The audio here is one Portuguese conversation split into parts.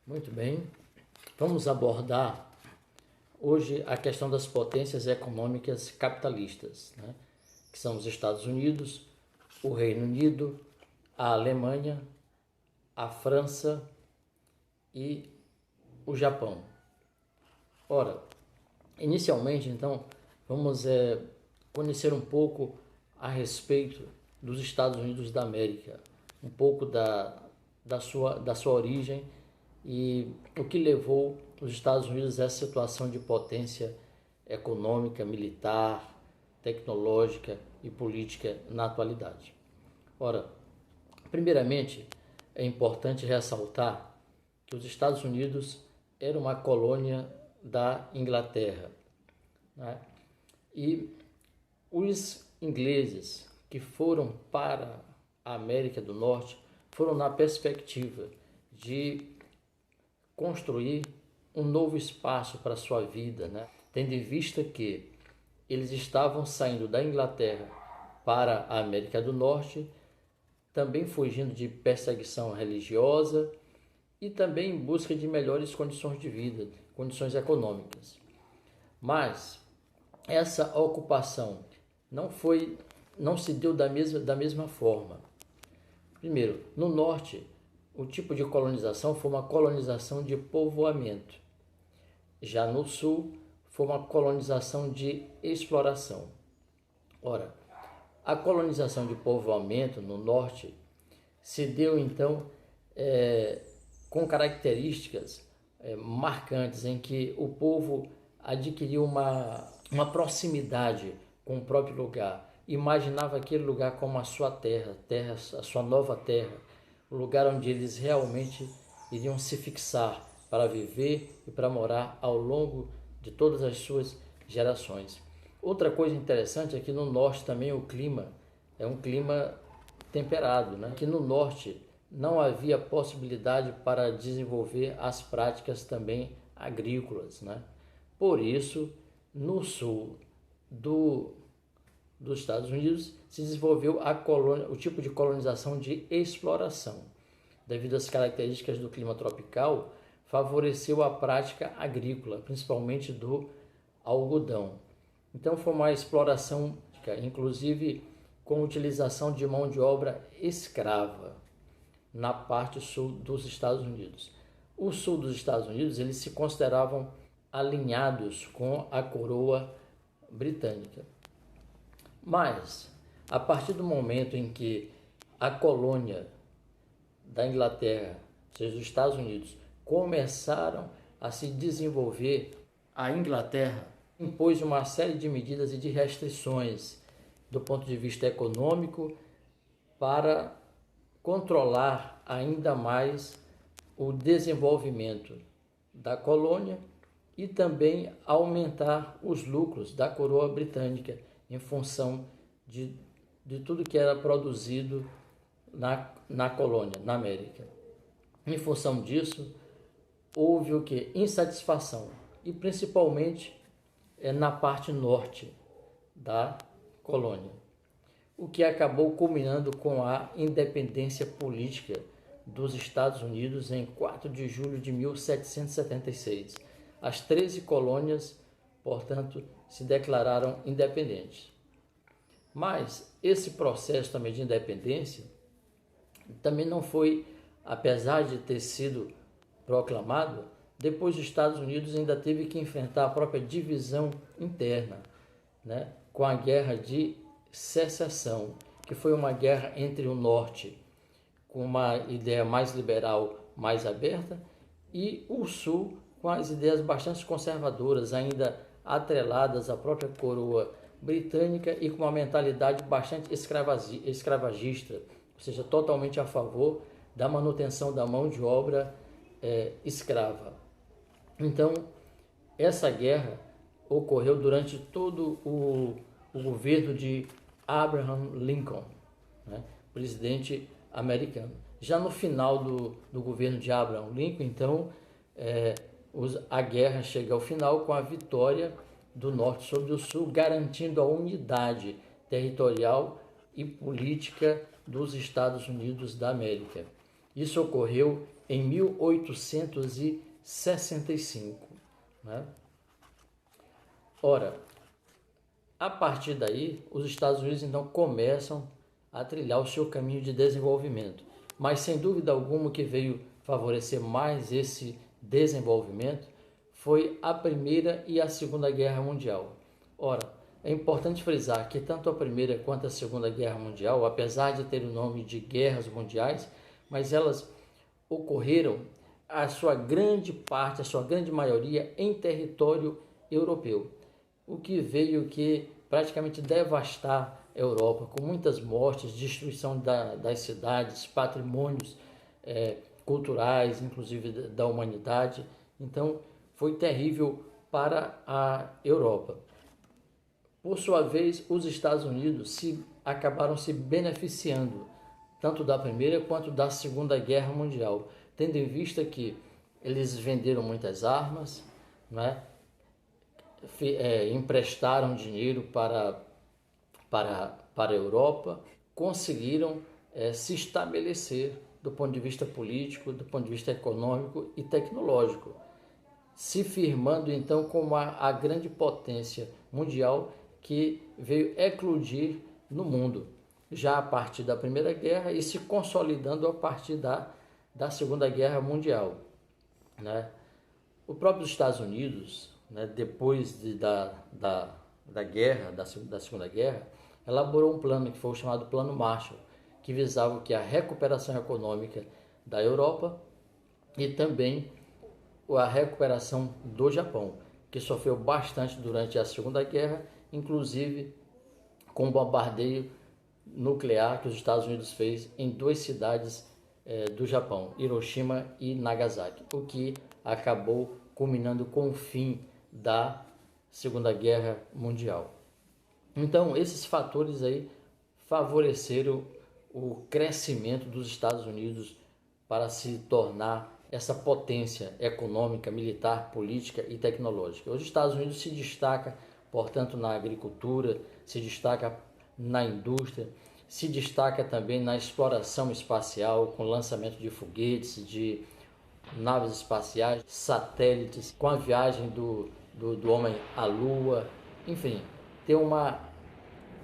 Muito bem, vamos abordar hoje a questão das potências econômicas capitalistas, que são os Estados Unidos, o Reino Unido, a Alemanha, a França e o Japão. Ora, inicialmente, então, vamos conhecer um pouco a respeito dos Estados Unidos da América, um pouco da sua origem e o que levou os Estados Unidos a essa situação de potência econômica, militar, tecnológica e política na atualidade. Ora, primeiramente, é importante ressaltar que os Estados Unidos era uma colônia da Inglaterra, E os ingleses que foram para a América do Norte foram na perspectiva de construir um novo espaço para a sua vida, tendo em vista que eles estavam saindo da Inglaterra para a América do Norte, também fugindo de perseguição religiosa e também em busca de melhores condições de vida, condições econômicas. Mas essa ocupação não se deu da mesma forma. Primeiro, no norte, o tipo de colonização foi uma colonização de povoamento. Já no sul, foi uma colonização de exploração. Ora, a colonização de povoamento no norte se deu então com características marcantes em que o povo adquiriu uma proximidade com o próprio lugar, imaginava aquele lugar como a sua terra, a sua nova terra, o lugar onde eles realmente iriam se fixar para viver e para morar ao longo de todas as suas gerações. Outra coisa interessante é que no norte também o clima é um clima temperado, Aqui no norte não havia possibilidade para desenvolver as práticas também agrícolas, Por isso, no sul dos Estados Unidos se desenvolveu o tipo de colonização de exploração. Devido às características do clima tropical, favoreceu a prática agrícola, principalmente do algodão. Então foi uma exploração, inclusive com utilização de mão de obra escrava na parte sul dos Estados Unidos. O sul dos Estados Unidos, eles se consideravam alinhados com a coroa britânica. Mas, a partir do momento em que a colônia da Inglaterra, ou seja, os Estados Unidos, começaram a se desenvolver, a Inglaterra impôs uma série de medidas e de restrições do ponto de vista econômico para controlar ainda mais o desenvolvimento da colônia e também aumentar os lucros da coroa britânica em função de tudo que era produzido na colônia, na América. Em função disso, houve o que? Insatisfação, e principalmente na parte norte da colônia, o que acabou culminando com a independência política dos Estados Unidos em 4 de julho de 1776. As 13 colônias, portanto, se declararam independentes. Mas esse processo também de independência também não foi, apesar de ter sido proclamado, depois os Estados Unidos ainda teve que enfrentar a própria divisão interna, com a Guerra de Secessão, que foi uma guerra entre o Norte, com uma ideia mais liberal, mais aberta, e o Sul, com as ideias bastante conservadoras, ainda atreladas à própria coroa britânica e com uma mentalidade bastante escravagista, ou seja, totalmente a favor da manutenção da mão de obra escrava. Então, essa guerra ocorreu durante todo o governo de Abraham Lincoln, presidente americano. Já no final do governo de Abraham Lincoln, então, a guerra chega ao final com a vitória do norte sobre o sul, garantindo a unidade territorial e política dos Estados Unidos da América. Isso ocorreu em 1865. Né? Ora, a partir daí, os Estados Unidos então começam a trilhar o seu caminho de desenvolvimento. Mas sem dúvida alguma o que veio favorecer mais esse desenvolvimento foi a Primeira e a Segunda Guerra Mundial. Ora, é importante frisar que tanto a Primeira quanto a Segunda Guerra Mundial, apesar de ter o nome de guerras mundiais, mas elas ocorreram a sua grande parte, a sua grande maioria em território europeu, o que veio que praticamente devastar a Europa, com muitas mortes, destruição das cidades, patrimônios culturais, inclusive da humanidade. Então, foi terrível para a Europa. Por sua vez, os Estados Unidos acabaram se beneficiando tanto da Primeira quanto da Segunda Guerra Mundial, tendo em vista que eles venderam muitas armas, né? Emprestaram dinheiro para a Europa, conseguiram se estabelecer do ponto de vista político, do ponto de vista econômico e tecnológico, se firmando então como a grande potência mundial que veio eclodir no mundo, já a partir da Primeira Guerra e se consolidando a partir da Segunda Guerra Mundial. Né? O próprio Estados Unidos, né, depois da guerra, da Segunda Guerra, elaborou um plano que foi o chamado Plano Marshall, que visava a recuperação econômica da Europa e também a recuperação do Japão, que sofreu bastante durante a Segunda Guerra, inclusive com o bombardeio nuclear que os Estados Unidos fez em duas cidades do Japão, Hiroshima e Nagasaki, o que acabou culminando com o fim da Segunda Guerra Mundial. Então, esses fatores aí favoreceram o crescimento dos Estados Unidos para se tornar essa potência econômica, militar, política e tecnológica. Os Estados Unidos se destaca, portanto, na agricultura, se destaca na indústria, se destaca também na exploração espacial, com lançamento de foguetes, de naves espaciais, satélites, com a viagem do homem à Lua, enfim,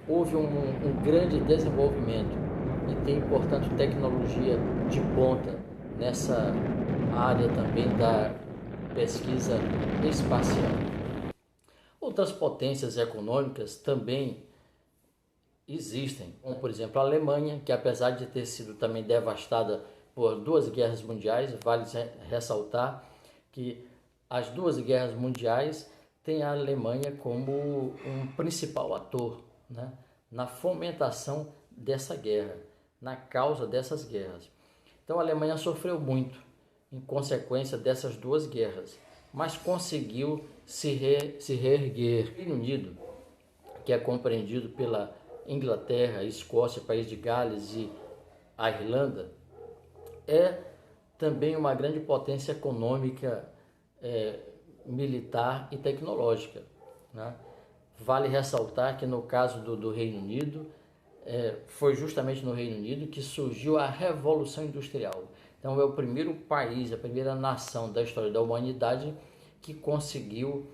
houve um grande desenvolvimento e tem, portanto, tecnologia de ponta nessa área também da pesquisa espacial. Outras potências econômicas também existem, como por exemplo a Alemanha, que apesar de ter sido também devastada por duas guerras mundiais, vale ressaltar que as duas guerras mundiais têm a Alemanha como um principal ator, né, na fomentação dessa guerra, na causa dessas guerras. Então a Alemanha sofreu muito em consequência dessas duas guerras, mas conseguiu se reerguer. O Reino Unido, que é compreendido pela Inglaterra, Escócia, País de Gales e a Irlanda, é também uma grande potência econômica, militar e tecnológica. Né? Vale ressaltar que no caso do Reino Unido, foi justamente no Reino Unido que surgiu a Revolução Industrial. Então é o primeiro país, a primeira nação da história da humanidade que conseguiu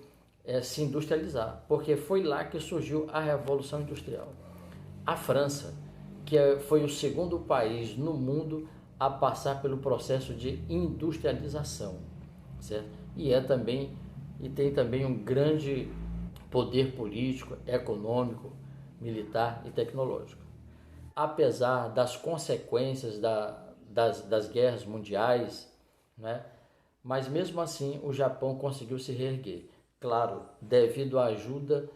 se industrializar, porque foi lá que surgiu a Revolução Industrial. A França, que foi o segundo país no mundo a passar pelo processo de industrialização, certo? E tem também um grande poder político, econômico, militar e tecnológico. Apesar das consequências das guerras mundiais, né? Mas mesmo assim o Japão conseguiu se reerguer, claro, devido à ajuda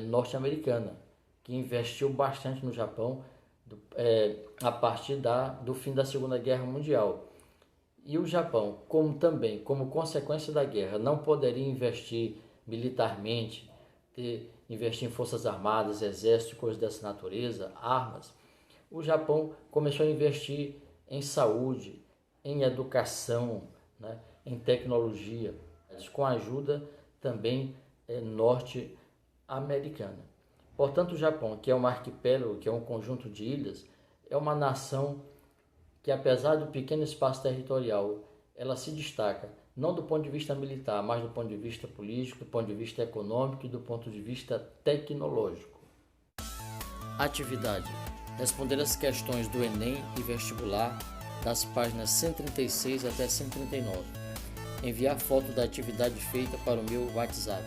norte-americana, que investiu bastante no Japão a partir do fim da Segunda Guerra Mundial. E o Japão, como consequência da guerra, não poderia investir militarmente, investir em forças armadas, exército, coisas dessa natureza, armas. O Japão começou a investir em saúde, em educação, né, em tecnologia, com a ajuda também norte-americana. Portanto, o Japão, que é um arquipélago, que é um conjunto de ilhas, é uma nação que, apesar do pequeno espaço territorial, ela se destaca não do ponto de vista militar, mas do ponto de vista político, do ponto de vista econômico e do ponto de vista tecnológico. Atividade: responder as questões do Enem e vestibular das páginas 136 até 139. Enviar foto da atividade feita para o meu WhatsApp